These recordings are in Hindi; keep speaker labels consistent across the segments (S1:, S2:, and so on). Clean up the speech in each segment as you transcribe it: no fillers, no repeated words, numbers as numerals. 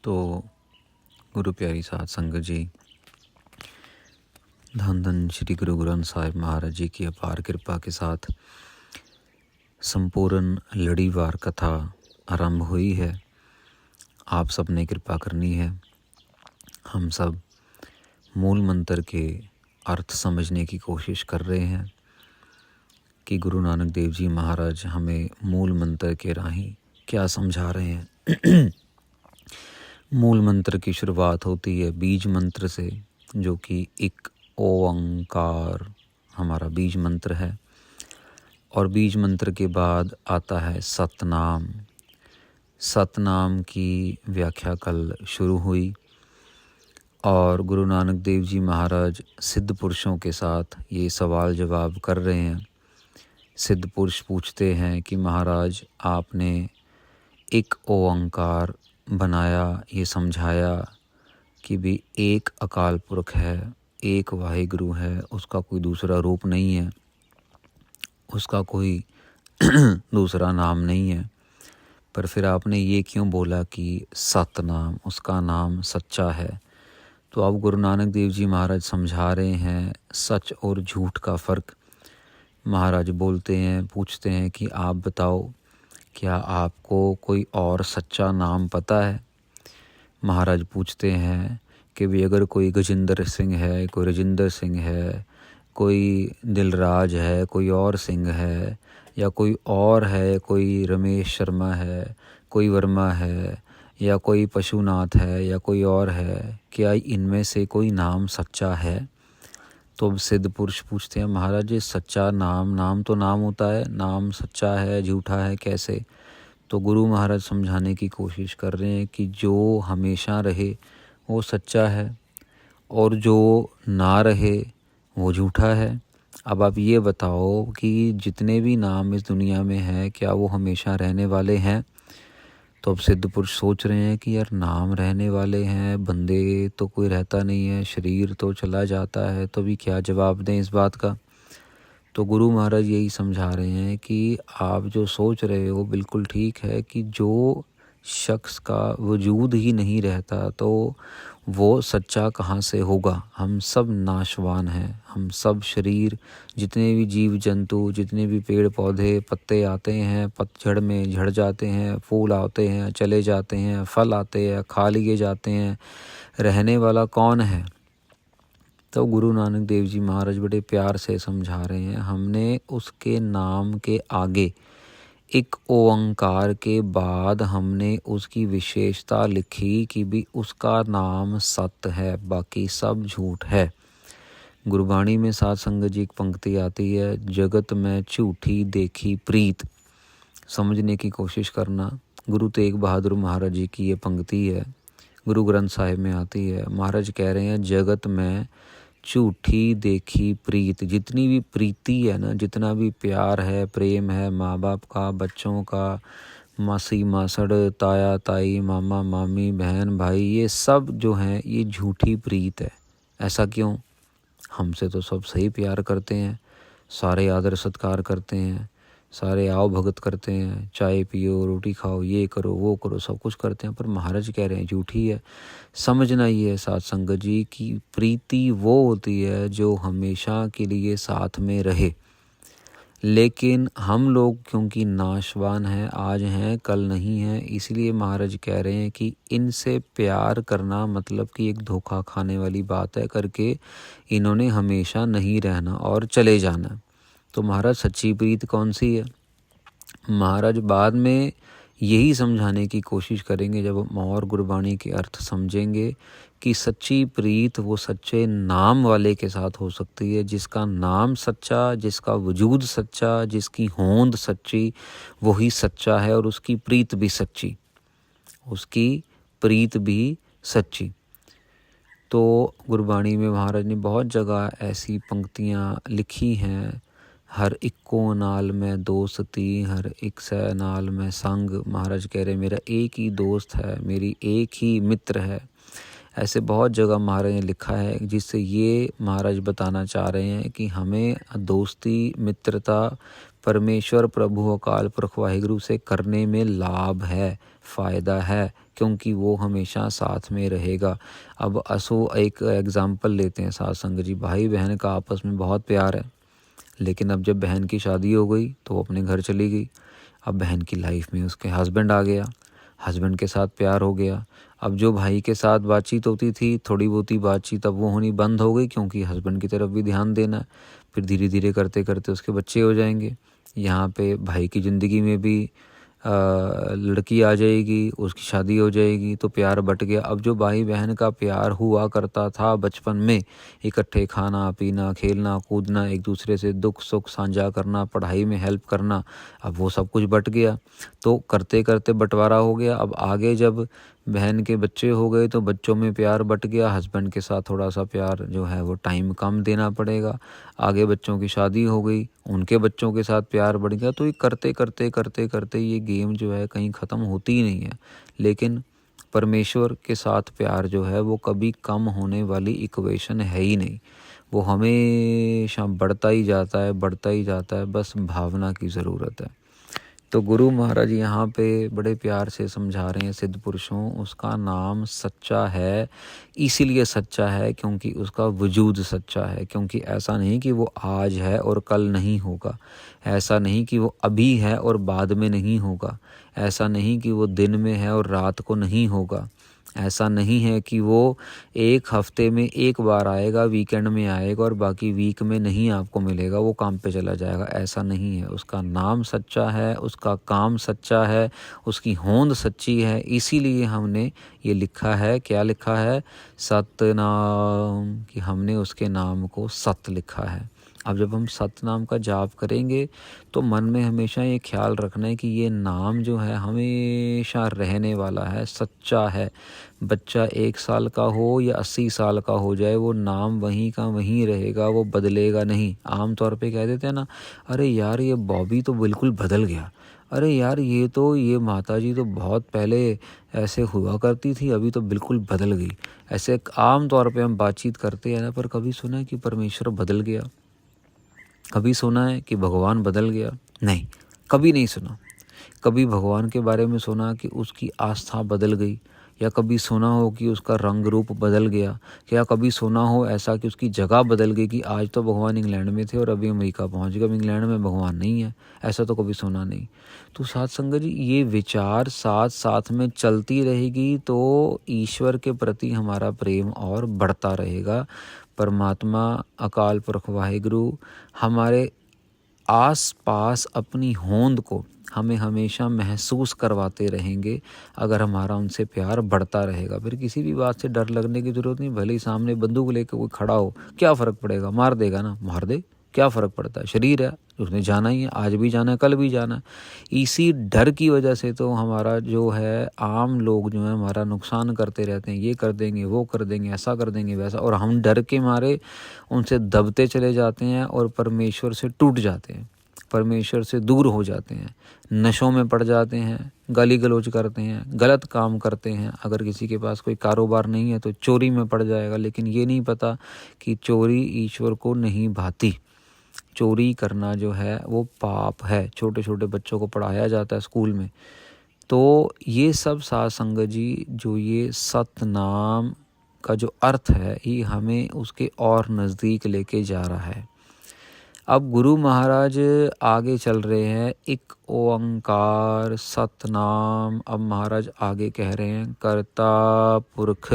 S1: तो गुरु प्यारी साध संगत जी, धन धन श्री गुरु ग्रंथ साहिब महाराज जी की अपार कृपा के साथ संपूर्ण लड़ीवार कथा आरंभ हुई है। आप सब ने कृपा करनी है। हम सब मूल मंत्र के अर्थ समझने की कोशिश कर रहे हैं कि गुरु नानक देव जी महाराज हमें मूल मंत्र के राही क्या समझा रहे हैं। मूल मंत्र की शुरुआत होती है बीज मंत्र से, जो कि एक ओंकार हमारा बीज मंत्र है। और बीज मंत्र के बाद आता है सतनाम। सतनाम की व्याख्या कल शुरू हुई और गुरु नानक देव जी महाराज सिद्ध पुरुषों के साथ ये सवाल जवाब कर रहे हैं। सिद्ध पुरुष पूछते हैं कि महाराज आपने एक ओंकार बनाया, ये समझाया कि भी एक अकाल पुरख है, एक वाहिगुरु है, उसका कोई दूसरा रूप नहीं है, उसका कोई दूसरा नाम नहीं है। पर फिर आपने ये क्यों बोला कि सतनाम, उसका नाम सच्चा है। तो अब गुरु नानक देव जी महाराज समझा रहे हैं सच और झूठ का फ़र्क। महाराज बोलते हैं, पूछते हैं कि आप बताओ, क्या आपको कोई और सच्चा नाम पता है। महाराज पूछते हैं कि भी अगर कोई गजेंद्र सिंह है, कोई राजिंदर सिंह है, कोई दिलराज है, कोई और सिंह है, या कोई और है, कोई रमेश शर्मा है, कोई वर्मा है, या कोई पशुनाथ है, या कोई और है, क्या इनमें से कोई नाम सच्चा है। तो अब सिद्ध पुरुष पूछते हैं, महाराज ये सच्चा नाम तो नाम होता है, नाम सच्चा है झूठा है कैसे। तो गुरु महाराज समझाने की कोशिश कर रहे हैं कि जो हमेशा रहे वो सच्चा है और जो ना रहे वो झूठा है। अब आप ये बताओ कि जितने भी नाम इस दुनिया में हैं, क्या वो हमेशा रहने वाले हैं। तो अब सिद्ध पुरुष सोच रहे हैं कि यार नाम रहने वाले हैं, बंदे तो कोई रहता नहीं है, शरीर तो चला जाता है, तो भी क्या जवाब दें इस बात का। तो गुरु महाराज यही समझा रहे हैं कि आप जो सोच रहे हो बिल्कुल ठीक है कि जो शख्स का वजूद ही नहीं रहता तो वो सच्चा कहाँ से होगा। हम सब नाशवान हैं, हम सब शरीर, जितने भी जीव जंतु, जितने भी पेड़ पौधे, पत्ते आते हैं, पतझड़ में झड़ जाते हैं, फूल आते हैं, चले जाते हैं, फल आते हैं, खा लिए जाते हैं, रहने वाला कौन है। तो गुरु नानक देव जी महाराज बड़े प्यार से समझा रहे हैं, हमने उसके नाम के आगे एक ओंकार के बाद हमने उसकी विशेषता लिखी कि भी उसका नाम सत्य है, बाकी सब झूठ है। गुरबाणी में साध संगत जी एक पंक्ति आती है, जगत में झूठी देखी प्रीत। समझने की कोशिश करना। गुरु तेग बहादुर महाराज जी की ये पंक्ति है, गुरु ग्रंथ साहिब में आती है। महाराज कह रहे हैं जगत में झूठी देखी प्रीत। जितनी भी प्रीति है ना, जितना भी प्यार है, प्रेम है, माँ बाप का, बच्चों का, मासी मासड़, ताया ताई, मामा मामी, बहन भाई, ये सब जो हैं ये झूठी प्रीत है। ऐसा क्यों? हमसे तो सब सही प्यार करते हैं, सारे आदर सत्कार करते हैं, सारे आओ भगत करते हैं, चाय पियो, रोटी खाओ, ये करो वो करो, सब कुछ करते हैं। पर महाराज कह रहे हैं झूठी है। समझना ये है साध संगत जी की प्रीति वो होती है जो हमेशा के लिए साथ में रहे। लेकिन हम लोग क्योंकि नाशवान हैं, आज हैं कल नहीं हैं, इसलिए महाराज कह रहे हैं कि इनसे प्यार करना मतलब कि एक धोखा खाने वाली बात है करके इन्होंने हमेशा नहीं रहना और चले जाना। तो महाराज सच्ची प्रीत कौन सी है? महाराज बाद में यही समझाने की कोशिश करेंगे जब हम और गुरबाणी के अर्थ समझेंगे कि सच्ची प्रीत वो सच्चे नाम वाले के साथ हो सकती है, जिसका नाम सच्चा, जिसका वजूद सच्चा, जिसकी होंद सच्ची, वही सच्चा है और उसकी प्रीत भी सच्ची, उसकी प्रीत भी सच्ची। तो गुरबाणी में महाराज ने बहुत जगह ऐसी पंक्तियाँ लिखी हैं, हर इक्को नाल में दोस्ती, हर एक से नाल में संग। महाराज कह रहे मेरा एक ही दोस्त है, मेरी एक ही मित्र है। ऐसे बहुत जगह महाराज ने लिखा है, जिससे ये महाराज बताना चाह रहे हैं कि हमें दोस्ती, मित्रता परमेश्वर प्रभु अकाल पुरख वाहिगुरु से करने में लाभ है, फ़ायदा है, क्योंकि वो हमेशा साथ में रहेगा। अब असो एक एग्ज़ाम्पल लेते हैं साथ संग जी, भाई बहन का आपस में बहुत प्यार है, लेकिन अब जब बहन की शादी हो गई तो वो अपने घर चली गई। अब बहन की लाइफ में उसके हस्बैंड आ गया, हस्बैंड के साथ प्यार हो गया। अब जो भाई के साथ बातचीत होती थी, थोड़ी बहुती बातचीत, अब वो होनी बंद हो गई, क्योंकि हस्बैंड की तरफ भी ध्यान देना है। फिर धीरे धीरे करते करते उसके बच्चे हो जाएंगे। यहाँ पे भाई की ज़िंदगी में भी लड़की आ जाएगी, उसकी शादी हो जाएगी, तो प्यार बँट गया। अब जो भाई बहन का प्यार हुआ करता था बचपन में, इकट्ठे खाना पीना, खेलना कूदना, एक दूसरे से दुख सुख साझा करना, पढ़ाई में हेल्प करना, अब वो सब कुछ बँट गया। तो करते करते बंटवारा हो गया। अब आगे जब बहन के बच्चे हो गए तो बच्चों में प्यार बँट गया, हस्बैंड के साथ थोड़ा सा प्यार जो है वो टाइम कम देना पड़ेगा। आगे बच्चों की शादी हो गई, उनके बच्चों के साथ प्यार बढ़ गया। तो ये करते करते करते करते ये गेम जो है कहीं ख़त्म होती ही नहीं है। लेकिन परमेश्वर के साथ प्यार जो है वो कभी कम होने वाली इक्वेशन है ही नहीं, वो हमेशा बढ़ता ही जाता है, बढ़ता ही जाता है, बस भावना की ज़रूरत है। तो गुरु महाराज यहाँ पे बड़े प्यार से समझा रहे हैं सिद्ध पुरुषों, उसका नाम सच्चा है, इसीलिए सच्चा है क्योंकि उसका वजूद सच्चा है। क्योंकि ऐसा नहीं कि वो आज है और कल नहीं होगा, ऐसा नहीं कि वो अभी है और बाद में नहीं होगा, ऐसा नहीं कि वो दिन में है और रात को नहीं होगा, ऐसा नहीं है कि वो एक हफ्ते में एक बार आएगा, वीकेंड में आएगा और बाकी वीक में नहीं आपको मिलेगा, वो काम पे चला जाएगा, ऐसा नहीं है। उसका नाम सच्चा है, उसका काम सच्चा है, उसकी होंद सच्ची है। इसीलिए हमने ये लिखा है, क्या लिखा है, सतनाम, कि हमने उसके नाम को सत लिखा है। अब जब हम सतनाम का जाप करेंगे तो मन में हमेशा ये ख्याल रखना है कि ये नाम जो है हमेशा रहने वाला है, सच्चा है। बच्चा 1 साल का हो या 80 साल का हो जाए, वो नाम वहीं का वहीं रहेगा, वो बदलेगा नहीं। आम तौर पे कह देते हैं ना, अरे यार ये बॉबी तो बिल्कुल बदल गया, अरे यार ये माताजी तो बहुत पहले ऐसे हुआ करती थी, अभी तो बिल्कुल बदल गई। ऐसे आम तौर पे हम बातचीत करते हैं ना, पर कभी सुना है कि परमेश्वर बदल गया? कभी सुना है कि भगवान बदल गया? नहीं, कभी नहीं सुना। कभी भगवान के बारे में सुना कि उसकी आस्था बदल गई, या कभी सुना हो कि उसका रंग रूप बदल गया, या कभी सुना हो ऐसा कि उसकी जगह बदल गई कि आज तो भगवान इंग्लैंड में थे और अभी अमेरिका पहुंच गए, अब इंग्लैंड में भगवान नहीं है, ऐसा तो कभी सुना नहीं। तो साथ संगत जी, ये विचार साथ साथ में चलती रहेगी तो ईश्वर के प्रति हमारा प्रेम और बढ़ता रहेगा। परमात्मा अकाल पुरख वाहिगुरु हमारे आस पास अपनी होंद को हमें हमेशा महसूस करवाते रहेंगे अगर हमारा उनसे प्यार बढ़ता रहेगा। फिर किसी भी बात से डर लगने की ज़रूरत नहीं। भले ही सामने बंदूक लेकर कोई खड़ा हो, क्या फ़र्क पड़ेगा, मार देगा ना, मार दे, क्या फ़र्क पड़ता है, शरीर है, उसने जाना ही है, आज भी जाना है, कल भी जाना है। इसी डर की वजह से तो हमारा जो है आम लोग जो है हमारा नुकसान करते रहते हैं, ये कर देंगे, वो कर देंगे, ऐसा कर देंगे, वैसा, और हम डर के मारे उनसे दबते चले जाते हैं और परमेश्वर से टूट जाते हैं, परमेश्वर से दूर हो जाते हैं, नशों में पड़ जाते हैं, गाली गलौज करते हैं, गलत काम करते हैं। अगर किसी के पास कोई कारोबार नहीं है तो चोरी में पड़ जाएगा, लेकिन ये नहीं पता कि चोरी ईश्वर को नहीं भाती। चोरी करना जो है वो पाप है। छोटे छोटे बच्चों को पढ़ाया जाता है स्कूल में। तो ये सब साध संगत जी, जो ये सतनाम का जो अर्थ है, ये हमें उसके और नज़दीक लेके जा रहा है। अब गुरु महाराज आगे चल रहे हैं, एक ओंकार सतनाम। अब महाराज आगे कह रहे हैं कर्ता पुरख।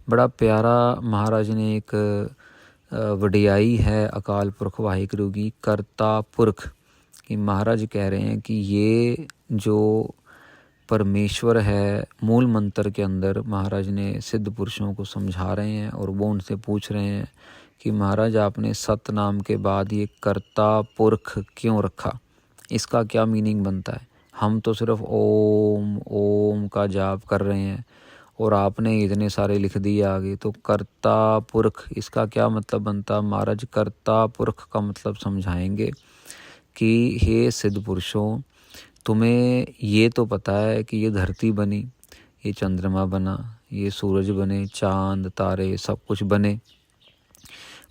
S1: बड़ा प्यारा महाराज ने एक वडियाई है अकाल पुरख वाहिगुरु की, कर्ता पुरख, कि महाराज कह रहे हैं कि ये जो परमेश्वर है, मूल मंत्र के अंदर महाराज ने सिद्ध पुरुषों को समझा रहे हैं और वो उनसे पूछ रहे हैं कि महाराज आपने सतनाम के बाद ये कर्ता पुरख क्यों रखा, इसका क्या मीनिंग बनता है? हम तो सिर्फ ओम ओम का जाप कर रहे हैं और आपने इतने सारे लिख दिए आगे, तो कर्ता पुरख इसका क्या मतलब बनता? महाराज कर्ता पुरख का मतलब समझाएंगे कि हे सिद्ध पुरुषों, तुम्हें ये तो पता है कि ये धरती बनी, ये चंद्रमा बना, ये सूरज बने, चांद तारे सब कुछ बने,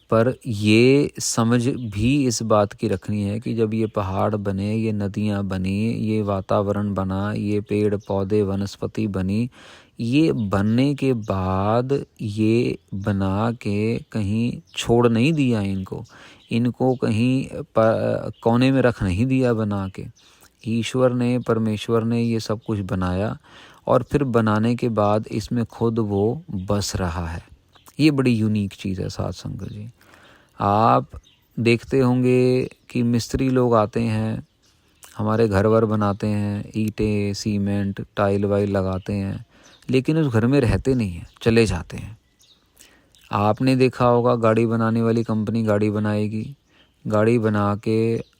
S1: पर ये समझ भी इस बात की रखनी है कि जब ये पहाड़ बने, ये नदियाँ बनी, ये वातावरण बना, ये पेड़ पौधे वनस्पति बनी, ये बनने के बाद ये बना के कहीं छोड़ नहीं दिया इनको कहीं कोने में रख नहीं दिया बना के। ईश्वर ने, परमेश्वर ने ये सब कुछ बनाया और फिर बनाने के बाद इसमें खुद वो बस रहा है। ये बड़ी यूनिक चीज़ है साध संगत जी। आप देखते होंगे कि मिस्त्री लोग आते हैं, हमारे घर वर बनाते हैं, ईंटें, सीमेंट, टाइल वाइल लगाते हैं, लेकिन उस घर में रहते नहीं हैं, चले जाते हैं। आपने देखा होगा गाड़ी बनाने वाली कंपनी गाड़ी बनाएगी, गाड़ी बना के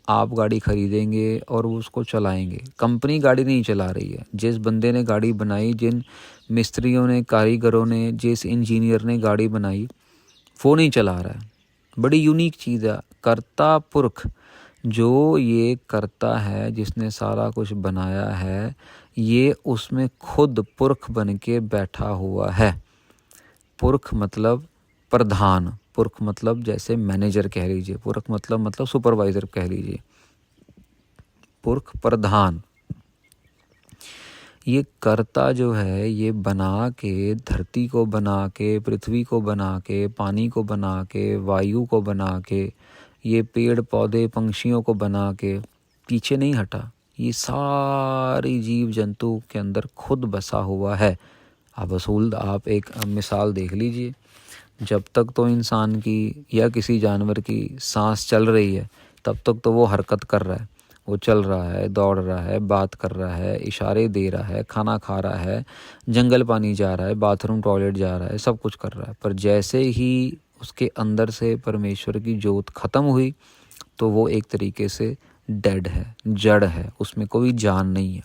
S1: आप गाड़ी खरीदेंगे और उसको चलाएंगे। कंपनी गाड़ी नहीं चला रही है, जिस बंदे ने गाड़ी बनाई, जिन मिस्त्रियों ने, कारीगरों ने, जिस इंजीनियर ने गाड़ी बनाई, वो नहीं चला रहा है। बड़ी यूनिक चीज़ है। कर्ता पुरख, जो ये करता है, जिसने सारा कुछ बनाया है, ये उसमें खुद पुरख बन के बैठा हुआ है। पुरख मतलब प्रधान, पुरख मतलब जैसे मैनेजर कह लीजिए, पुरख मतलब सुपरवाइजर कह लीजिए, पुरख प्रधान। ये कर्ता जो है, ये बना के, धरती को बना के, पृथ्वी को बना के, पानी को बना के, वायु को बना के, ये पेड़ पौधे पंक्षियों को बना के पीछे नहीं हटा। ये सारी जीव जंतु के अंदर खुद बसा हुआ है। आप एक मिसाल देख लीजिए, जब तक तो इंसान की या किसी जानवर की सांस चल रही है, तब तक तो वो हरकत कर रहा है, वो चल रहा है, दौड़ रहा है, बात कर रहा है, इशारे दे रहा है, खाना खा रहा है, जंगल पानी जा रहा है, बाथरूम टॉयलेट जा रहा है, सब कुछ कर रहा है। पर जैसे ही उसके अंदर से परमेश्वर की जोत खत्म हुई, तो वो एक तरीके से डेड है, जड़ है, उसमें कोई जान नहीं है,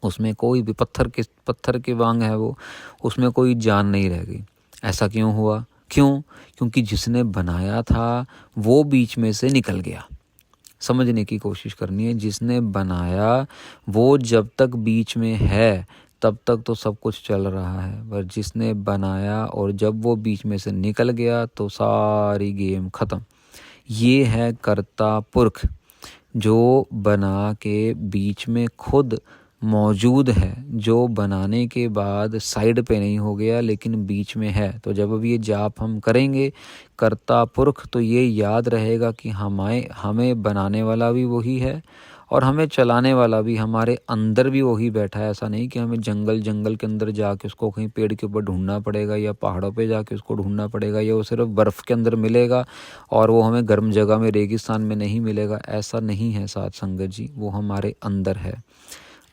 S1: उसमें कोई भी पत्थर के वांग है वो, उसमें कोई जान नहीं रह गई। ऐसा क्यों हुआ? क्योंकि जिसने बनाया था वो बीच में से निकल गया। समझने की कोशिश करनी है। जिसने बनाया वो जब तक बीच में है तब तक तो सब कुछ चल रहा है, पर जिसने बनाया और जब वो बीच में से निकल गया तो सारी गेम खत्म। ये है कर्ता पुरख, जो बना के बीच में खुद मौजूद है, जो बनाने के बाद साइड पे नहीं हो गया लेकिन बीच में है। तो जब अब ये जाप हम करेंगे कर्ता पुरख, तो ये याद रहेगा कि हमें बनाने वाला भी वही है और हमें चलाने वाला भी हमारे अंदर भी वही बैठा है। ऐसा नहीं कि हमें जंगल के अंदर जाके उसको कहीं पेड़ के ऊपर ढूंढना पड़ेगा या पहाड़ों पे जाके उसको ढूंढना पड़ेगा या वो सिर्फ बर्फ़ के अंदर मिलेगा और वो हमें गर्म जगह में, रेगिस्तान में नहीं मिलेगा। ऐसा नहीं है साध संगत जी, वो हमारे अंदर है।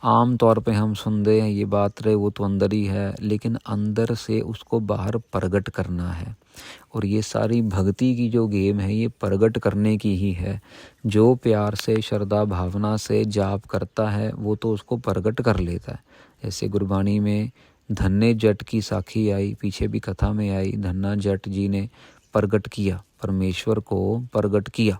S1: आम तौर पे हम सुनते हैं ये बात रहे वो तो अंदर ही है, लेकिन अंदर से उसको बाहर प्रगट करना है। और ये सारी भक्ति की जो गेम है ये प्रगट करने की ही है। जो प्यार से, श्रद्धा भावना से जाप करता है वो तो उसको प्रगट कर लेता है। जैसे गुरबाणी में धन्य जट की साखी आई, पीछे भी कथा में आई, धन्ना जट जी ने प्रगट किया, परमेश्वर को प्रगट किया।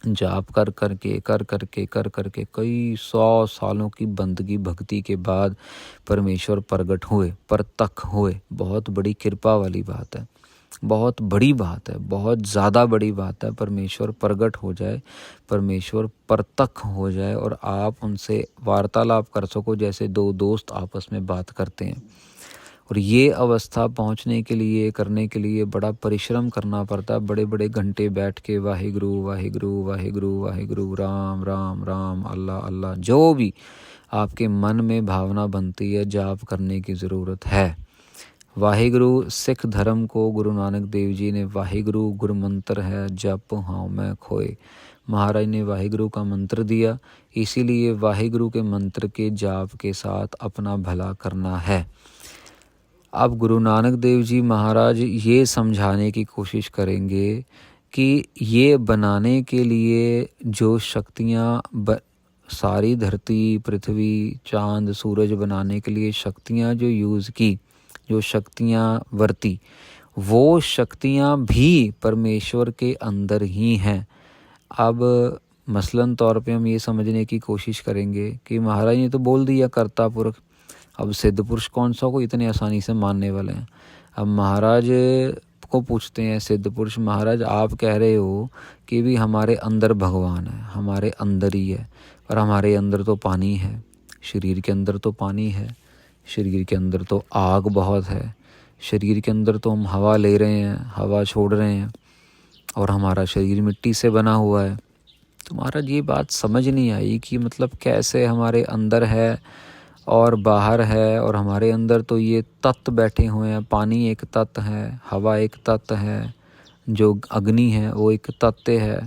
S1: जाप कर करके कई 100 सालों की बंदगी भक्ति के बाद परमेश्वर प्रगट हुए, प्रत्यक्ष हुए। बहुत बड़ी कृपा वाली बात है, बहुत बड़ी बात है, बहुत ज़्यादा बड़ी बात है। परमेश्वर प्रगट हो जाए, परमेश्वर प्रत्यक्ष हो जाए और आप उनसे वार्तालाप कर सको जैसे दो दोस्त आपस में बात करते हैं। और ये अवस्था पहुंचने के लिए, करने के लिए बड़ा परिश्रम करना पड़ता है। बड़े बड़े घंटे बैठ के वाहिगुरु वाहिगुरु वाहिगुरु वाहिगुरु, राम राम राम, अल्लाह अल्लाह, जो भी आपके मन में भावना बनती है जाप करने की ज़रूरत है। वाहिगुरु सिख धर्म को गुरु नानक देव जी ने वाहिगुरु गुरु मंत्र है, जप हाँ मैं खोए। महाराज ने वाहिगुरु का मंत्र दिया, इसीलिए वाहिगुरु के मंत्र के जाप के साथ अपना भला करना है। अब गुरु नानक देव जी महाराज ये समझाने की कोशिश करेंगे कि ये बनाने के लिए जो शक्तियाँ, सारी धरती, पृथ्वी, चांद, सूरज बनाने के लिए शक्तियाँ जो यूज़ की, जो शक्तियाँ वर्ती, वो शक्तियाँ भी परमेश्वर के अंदर ही हैं। अब मसलन तौर पे हम ये समझने की कोशिश करेंगे कि महाराज ने तो बोल दिया कर्ता पुरख, अब सिद्ध पुरुष कौन सा को इतने आसानी से मानने वाले हैं। अब महाराज आपको पूछते हैं सिद्ध पुरुष, महाराज आप कह रहे हो कि भी हमारे अंदर भगवान है, हमारे अंदर ही है, पर हमारे अंदर तो पानी है, शरीर के अंदर तो पानी है, शरीर के अंदर तो आग बहुत है, शरीर के अंदर तो हम हवा ले रहे हैं, हवा छोड़ रहे हैं, और हमारा शरीर मिट्टी से बना हुआ है। तो महाराज ये बात समझ नहीं आई कि मतलब कैसे हमारे अंदर है और बाहर है, और हमारे अंदर तो ये तत्व बैठे हुए हैं, पानी एक तत्व है, हवा एक तत्व है, जो अग्नि है वो एक तत्व है।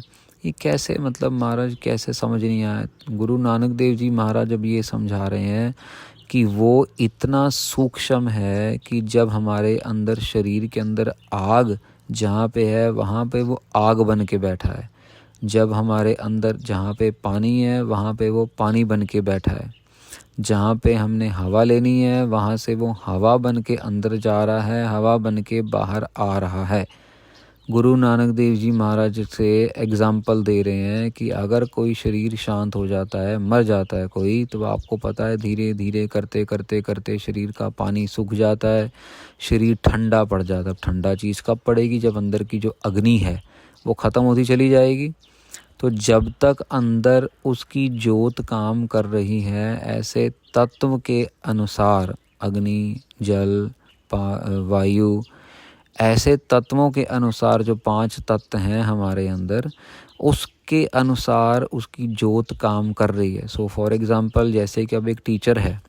S1: ये कैसे मतलब महाराज कैसे समझ नहीं आया। गुरु नानक देव जी महाराज अब ये समझा रहे हैं कि वो इतना सूक्ष्म है कि जब हमारे अंदर शरीर के अंदर आग जहाँ पे है वहाँ पे वो आग बन के बैठा है, जब हमारे अंदर जहाँ पे पानी है वहाँ पे वो पानी बन के बैठा है, जहाँ पे हमने हवा लेनी है वहाँ से वो हवा बन के अंदर जा रहा है, हवा बन के बाहर आ रहा है। गुरु नानक देव जी महाराज से एग्जाम्पल दे रहे हैं कि अगर कोई शरीर शांत हो जाता है, मर जाता है कोई, तो आपको पता है धीरे धीरे करते करते करते शरीर का पानी सूख जाता है, शरीर ठंडा पड़ जाता है। ठंडा चीज़ कब पड़ेगी? जब अंदर की जो अग्नि है वो ख़त्म होती चली जाएगी। तो जब तक अंदर उसकी ज्योत काम कर रही है, ऐसे तत्व के अनुसार अग्नि, जल, वायु, ऐसे तत्वों के अनुसार जो 5 तत्व हैं हमारे अंदर, उसके अनुसार उसकी ज्योत काम कर रही है। सो फॉर एग्ज़ाम्पल जैसे कि अब एक टीचर है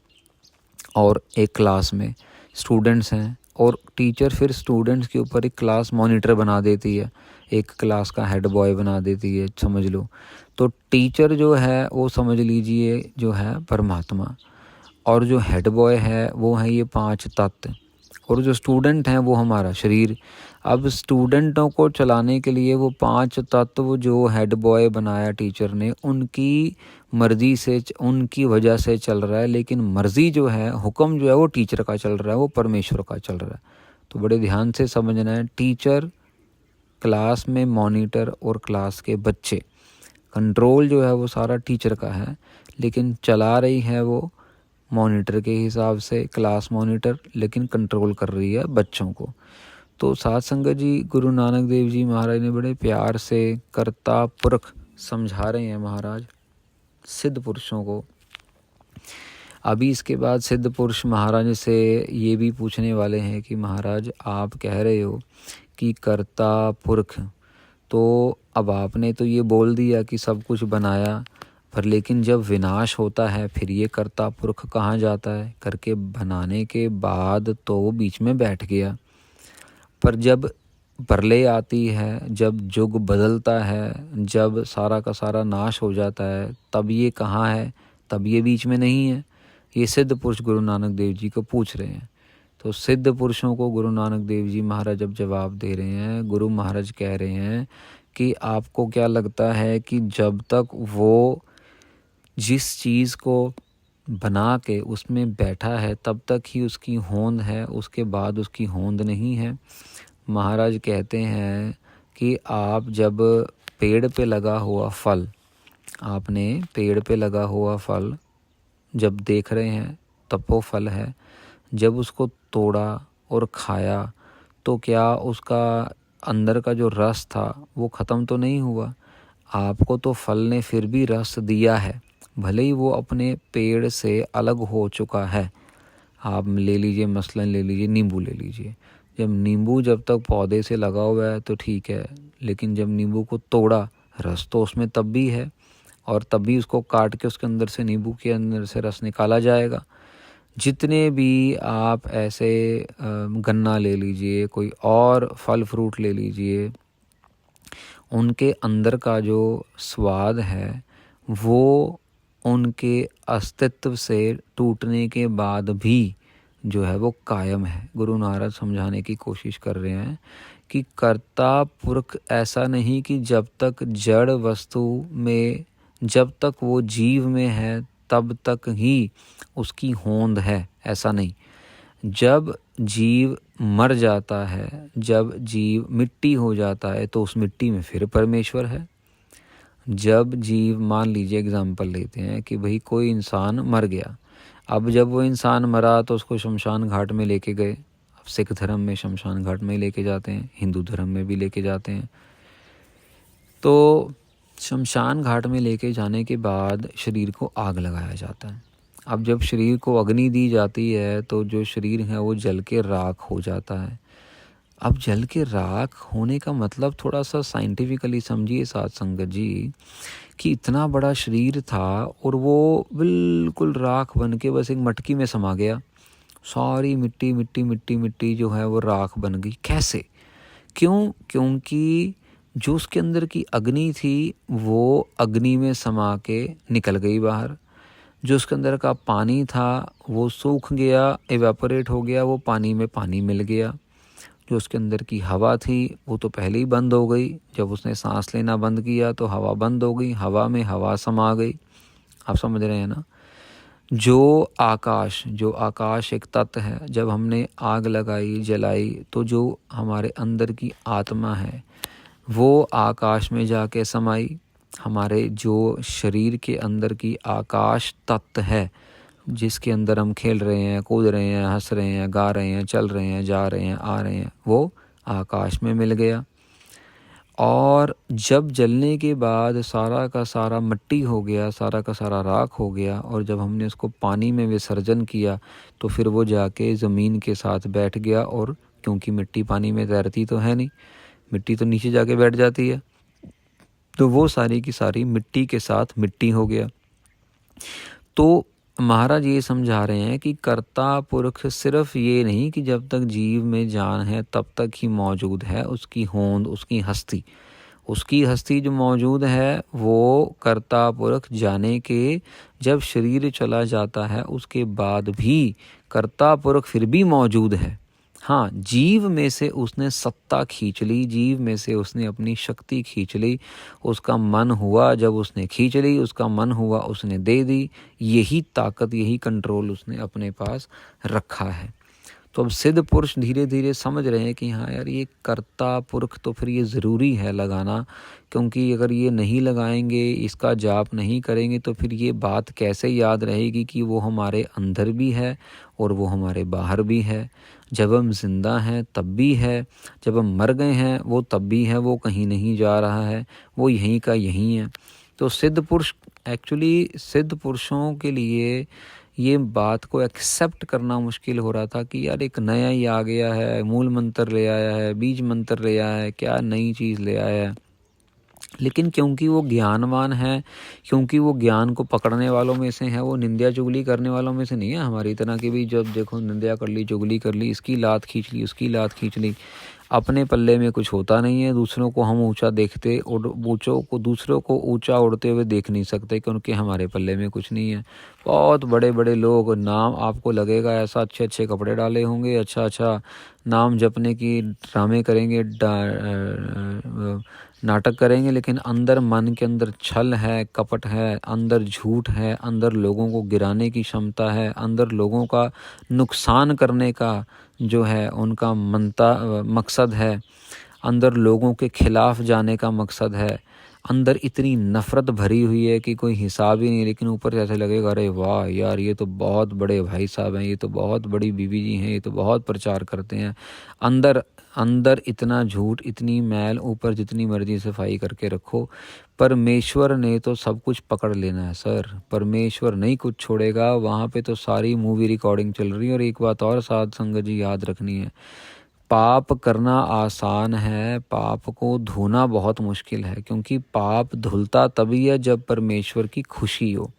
S1: और एक क्लास में स्टूडेंट्स हैं, और टीचर फिर स्टूडेंट्स के ऊपर एक क्लास मॉनिटर बना देती है, एक क्लास का हेड बॉय बना देती है, समझ लो। तो टीचर जो है वो समझ लीजिए जो है परमात्मा, और जो हेड बॉय है वो है ये 5 तत्व, और जो स्टूडेंट हैं वो हमारा शरीर। अब स्टूडेंटों को चलाने के लिए वो 5 तत्व जो हेड बॉय बनाया टीचर ने, उनकी मर्जी से, उनकी वजह से चल रहा है, लेकिन मर्जी जो है, हुक्म जो है वो टीचर का चल रहा है, वो परमेश्वर का चल रहा है। तो बड़े ध्यान से समझना है, टीचर, क्लास में मॉनिटर और क्लास के बच्चे, कंट्रोल जो है वो सारा टीचर का है, लेकिन चला रही है वो मॉनिटर के हिसाब से, क्लास मॉनिटर, लेकिन कंट्रोल कर रही है बच्चों को। तो साथ संगत जी, गुरु नानक देव जी महाराज ने बड़े प्यार से कर्ता पुरख समझा रहे हैं महाराज सिद्ध पुरुषों को। अभी इसके बाद सिद्ध पुरुष महाराज से ये भी पूछने वाले हैं कि महाराज आप कह रहे हो कि कर्ता पुरख, तो अब आपने तो ये बोल दिया कि सब कुछ बनाया, पर लेकिन जब विनाश होता है फिर ये कर्ता पुरख कहाँ जाता है? करके बनाने के बाद तो वो बीच में बैठ गया, पर जब प्रलय आती है, जब युग बदलता है, जब सारा का सारा नाश हो जाता है, तब ये कहाँ है? तब ये बीच में नहीं है। ये सिद्ध पुरुष गुरु नानक देव जी को पूछ रहे हैं। तो सिद्ध पुरुषों को गुरु नानक देव जी महाराज जब जवाब दे रहे हैं, गुरु महाराज कह रहे हैं कि आपको क्या लगता है कि जब तक वो जिस चीज़ को बना के उसमें बैठा है तब तक ही उसकी होंद है, उसके बाद उसकी होंद नहीं है? महाराज कहते हैं कि आप जब पेड़ पे लगा हुआ फल, आपने पेड़ पे लगा हुआ फल जब देख रहे हैं तब वो फल है, जब उसको तोड़ा और खाया तो क्या उसका अंदर का जो रस था वो ख़त्म तो नहीं हुआ? आपको तो फल ने फिर भी रस दिया है, भले ही वो अपने पेड़ से अलग हो चुका है। आप ले लीजिए, मसलन ले लीजिए नींबू ले लीजिए। जब नींबू जब तक पौधे से लगा हुआ है तो ठीक है, लेकिन जब नींबू को तोड़ा, रस तो उसमें तब भी है, और तब भी उसको काट के उसके अंदर से, नींबू के अंदर से रस निकाला जाएगा। जितने भी आप ऐसे गन्ना ले लीजिए, कोई और फल फ्रूट ले लीजिए, उनके अंदर का जो स्वाद है वो उनके अस्तित्व से टूटने के बाद भी जो है वो कायम है। गुरु नारद समझाने की कोशिश कर रहे हैं कि कर्ता पुरख ऐसा नहीं कि जब तक जड़ वस्तु में, जब तक वो जीव में है तब तक ही उसकी होंद है, ऐसा नहीं। जब जीव मर जाता है, जब जीव मिट्टी हो जाता है तो उस मिट्टी में फिर परमेश्वर है। जब जीव, मान लीजिए एग्जाम्पल लेते हैं कि भाई कोई इंसान मर गया, अब जब वो इंसान मरा तो उसको शमशान घाट में लेके गए, अब सिख धर्म में शमशान घाट में लेके जाते हैं, हिंदू धर्म में भी लेके जाते हैं। तो शमशान घाट में लेके जाने के बाद शरीर को आग लगाया जाता है। अब जब शरीर को अग्नि दी जाती है तो जो शरीर है वो जल के राख हो जाता है। अब जल के राख होने का मतलब थोड़ा सा साइंटिफिकली समझिए साथ संगत जी, कि इतना बड़ा शरीर था और वो बिल्कुल राख बन के बस एक मटकी में समा गया। सारी मिट्टी मिट्टी मिट्टी मिट्टी जो है वो राख बन गई। कैसे? क्यों? क्योंकि जो उसके अंदर की अग्नि थी वो अग्नि में समा के निकल गई बाहर। जो उसके अंदर का पानी था वो सूख गया, एवेपोरेट हो गया, वो पानी में पानी मिल गया। जो उसके अंदर की हवा थी वो तो पहले ही बंद हो गई। जब उसने सांस लेना बंद किया तो हवा बंद हो गई, हवा में हवा समा गई। आप समझ रहे हैं ना? जो आकाश एक तत्व है, जब हमने आग लगाई जलाई तो जो हमारे अंदर की आत्मा है वो आकाश में जाके समाई। हमारे जो शरीर के अंदर की आकाश तत्व है, जिसके अंदर हम खेल रहे हैं, कूद रहे हैं, हंस रहे हैं, गा रहे हैं, चल रहे हैं, जा रहे हैं, आ रहे हैं, वो आकाश में मिल गया। और जब जलने के बाद सारा का सारा मिट्टी हो गया, सारा का सारा राख हो गया, और जब हमने उसको पानी में विसर्जन किया तो फिर वो जाके ज़मीन के साथ बैठ गया। और क्योंकि मिट्टी पानी में तैरती तो है नहीं, मिट्टी तो नीचे जाके बैठ जाती है, तो वो सारी की सारी मिट्टी के साथ मिट्टी हो गया। तो महाराज ये समझा रहे हैं कि कर्ता पुरख सिर्फ ये नहीं कि जब तक जीव में जान है तब तक ही मौजूद है, उसकी होंद, उसकी हस्ती जो मौजूद है वो कर्ता पुरख जाने के जब शरीर चला जाता है उसके बाद भी कर्ता पुरख फिर भी मौजूद है। हाँ, जीव में से उसने सत्ता खींच ली, जीव में से उसने अपनी शक्ति खींच ली, उसका मन हुआ, जब उसने खींच ली, उसका मन हुआ, उसने दे दी। यही ताकत, यही कंट्रोल उसने अपने पास रखा है। तो अब सिद्ध पुरुष धीरे धीरे समझ रहे हैं कि हाँ यार, ये कर्ता पुरख तो फिर ये ज़रूरी है लगाना, क्योंकि अगर ये नहीं लगाएंगे, इसका जाप नहीं करेंगे तो फिर ये बात कैसे याद रहेगी कि वो हमारे अंदर भी है और वो हमारे बाहर भी है। जब हम जिंदा हैं तब भी है, जब हम मर गए हैं वो तब भी है, वो कहीं नहीं जा रहा है, वो यहीं का यहीं है। तो सिद्ध पुरुष, एक्चुअली सिद्ध पुरुषों के लिए ये बात को एक्सेप्ट करना मुश्किल हो रहा था कि यार एक नया ही आ गया है, मूल मंत्र ले आया है, बीज मंत्र ले आया है, क्या नई चीज़ ले आया है। लेकिन क्योंकि वो ज्ञानवान है, क्योंकि वो ज्ञान को पकड़ने वालों में से है, वो निंदा चुगली करने वालों में से नहीं है हमारी तरह की भी जब देखो निंदा कर ली, चुगली कर ली, इसकी लात खींच ली, उसकी लात खींच ली। अपने पल्ले में कुछ होता नहीं है, दूसरों को हम ऊंचा देखते और दूसरों को ऊंचा उड़ते हुए देख नहीं सकते, क्योंकि हमारे पल्ले में कुछ नहीं है। बहुत बड़े बड़े लोग, नाम आपको लगेगा ऐसा अच्छे अच्छे कपड़े डाले होंगे, अच्छा अच्छा नाम जपने की ड्रामे करेंगे, नाटक करेंगे, लेकिन अंदर मन के अंदर छल है, कपट है, अंदर झूठ है, अंदर लोगों को गिराने की क्षमता है, अंदर लोगों का नुकसान करने का जो है उनका मकसद है, अंदर लोगों के खिलाफ जाने का मकसद है, अंदर इतनी नफ़रत भरी हुई है कि कोई हिसाब ही नहीं। लेकिन ऊपर से ऐसे लगेगा अरे वाह यार, ये तो बहुत बड़े भाई साहब हैं, ये तो बहुत बड़ी बीवी जी हैं, ये तो बहुत प्रचार करते हैं। अंदर अंदर इतना झूठ, इतनी मैल, ऊपर जितनी मर्जी सफाई करके रखो, परमेश्वर ने तो सब कुछ पकड़ लेना है सर। परमेश्वर नहीं कुछ छोड़ेगा, वहाँ पे तो सारी मूवी रिकॉर्डिंग चल रही है। और एक बात और साध संगत जी याद रखनी है, पाप करना आसान है, पाप को धोना बहुत मुश्किल है, क्योंकि पाप धुलता तभी है जब परमेश्वर की खुशी हो।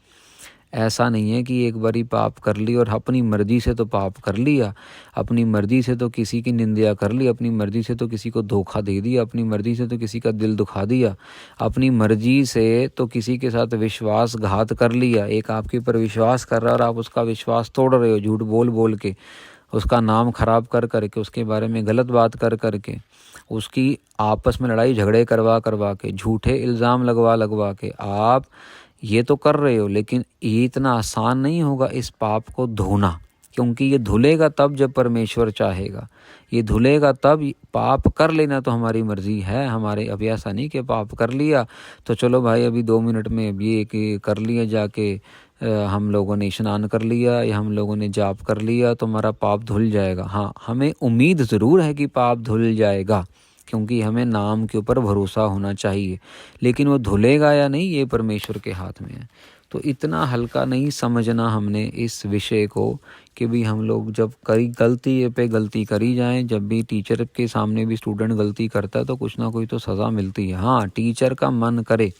S1: ऐसा नहीं है कि एक बारी पाप कर ली और अपनी मर्जी से तो पाप कर लिया, अपनी मर्जी से तो किसी की निंदा कर ली, अपनी मर्जी से तो किसी को धोखा दे दिया, अपनी मर्जी से तो किसी का दिल दुखा दिया, अपनी मर्जी से तो किसी के साथ विश्वासघात कर लिया। एक आपके ऊपर विश्वास कर रहा है और आप उसका विश्वास तोड़ रहे हो, झूठ बोल बोल के, उसका नाम खराब कर करके, उसके बारे में गलत बात कर करके, उसकी आपस में लड़ाई झगड़े करवा करवा के, झूठे इल्ज़ाम लगवा के आप ये तो कर रहे हो। लेकिन ये इतना आसान नहीं होगा इस पाप को धोना, क्योंकि ये धुलेगा तब जब परमेश्वर चाहेगा, ये धुलेगा तब। पाप कर लेना तो हमारी मर्जी है, हमारे अब ऐसा नहीं कि पाप कर लिया तो चलो भाई अभी 2 मिनट में अब ये कि कर लिया जाके हम लोगों ने स्नान कर लिया या हम लोगों ने जाप कर लिया तो हमारा पाप धुल जाएगा। हाँ, हमें उम्मीद ज़रूर है कि पाप धुल जाएगा, क्योंकि हमें नाम के ऊपर भरोसा होना चाहिए, लेकिन वो धुलेगा या नहीं ये परमेश्वर के हाथ में है। तो इतना हल्का नहीं समझना हमने इस विषय को कि भी हम लोग जब गलती पे गलती करी जाए, जब भी टीचर के सामने भी स्टूडेंट गलती करता है तो कुछ ना कोई तो सज़ा मिलती है। हाँ, टीचर का मन करे,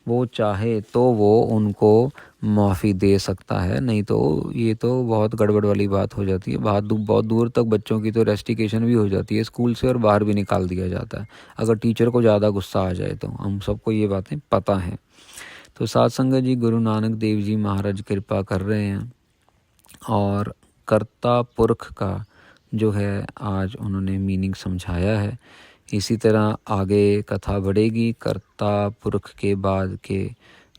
S1: वो चाहे तो वो उनको माफ़ी दे सकता है, नहीं तो ये तो बहुत गड़बड़ वाली बात हो जाती है। बहुत दूर तक बच्चों की तो रेस्टिकेशन भी हो जाती है स्कूल से और बाहर भी निकाल दिया जाता है अगर टीचर को ज़्यादा गुस्सा आ जाए तो। हम सबको ये बातें पता हैं। तो साध संगत जी, गुरु नानक देव जी महाराज कृपा कर रहे हैं और कर्ता पुरख का जो है आज उन्होंने मीनिंग समझाया है। इसी तरह आगे कथा बढ़ेगी। कर्ता पुरख के बाद के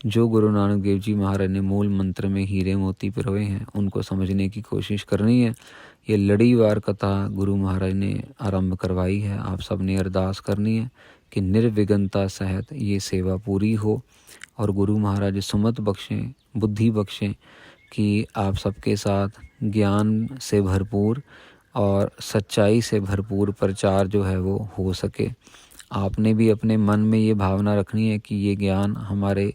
S1: जो गुरु नानक देव जी महाराज ने मूल मंत्र में हीरे मोती पिरोए हैं उनको समझने की कोशिश करनी है। ये लड़ीवार कथा गुरु महाराज ने आरंभ करवाई है। आप सब ने अरदास करनी है कि निर्विघ्नता सहित ये सेवा पूरी हो और गुरु महाराज सुमत बख्शें, बुद्धि बख्शें कि आप सबके साथ ज्ञान से भरपूर और सच्चाई से भरपूर प्रचार जो है वो हो सके। आपने भी अपने मन में ये भावना रखनी है कि ये ज्ञान हमारे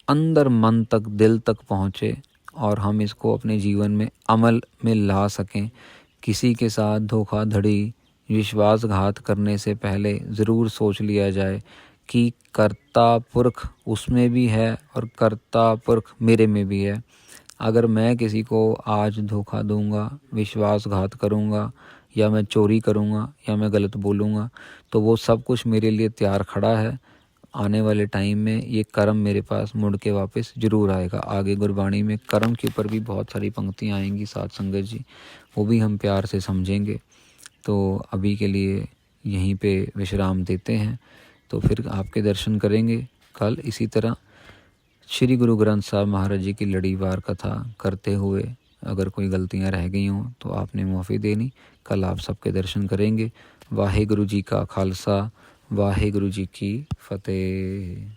S1: अंदर मन तक, दिल तक पहुँचे और हम इसको अपने जीवन में अमल में ला सकें। किसी के साथ धोखाधड़ी, विश्वासघात करने से पहले ज़रूर सोच लिया जाए कि कर्ता पुरख उसमें भी है और कर्ता पुरख मेरे में भी है। अगर मैं किसी को आज धोखा दूंगा, विश्वासघात करूंगा या मैं चोरी करूंगा या मैं गलत बोलूंगा तो वो सब कुछ मेरे लिए तैयार खड़ा है। आने वाले टाइम में ये कर्म मेरे पास मुड़ के वापस ज़रूर आएगा। आगे गुरबाणी में कर्म के ऊपर भी बहुत सारी पंक्तियाँ आएंगी साध संगत जी, वो भी हम प्यार से समझेंगे। तो अभी के लिए यहीं पे विश्राम देते हैं, तो फिर आपके दर्शन करेंगे कल इसी तरह। श्री गुरु ग्रंथ साहब महाराज जी की लड़ीवार कथा करते हुए अगर कोई गलतियां रह गई हों तो आपने माफ़ी देनी। कल आप सबके दर्शन करेंगे। वाहे गुरु जी का खालसा, वाहे गुरु जी की फतेह।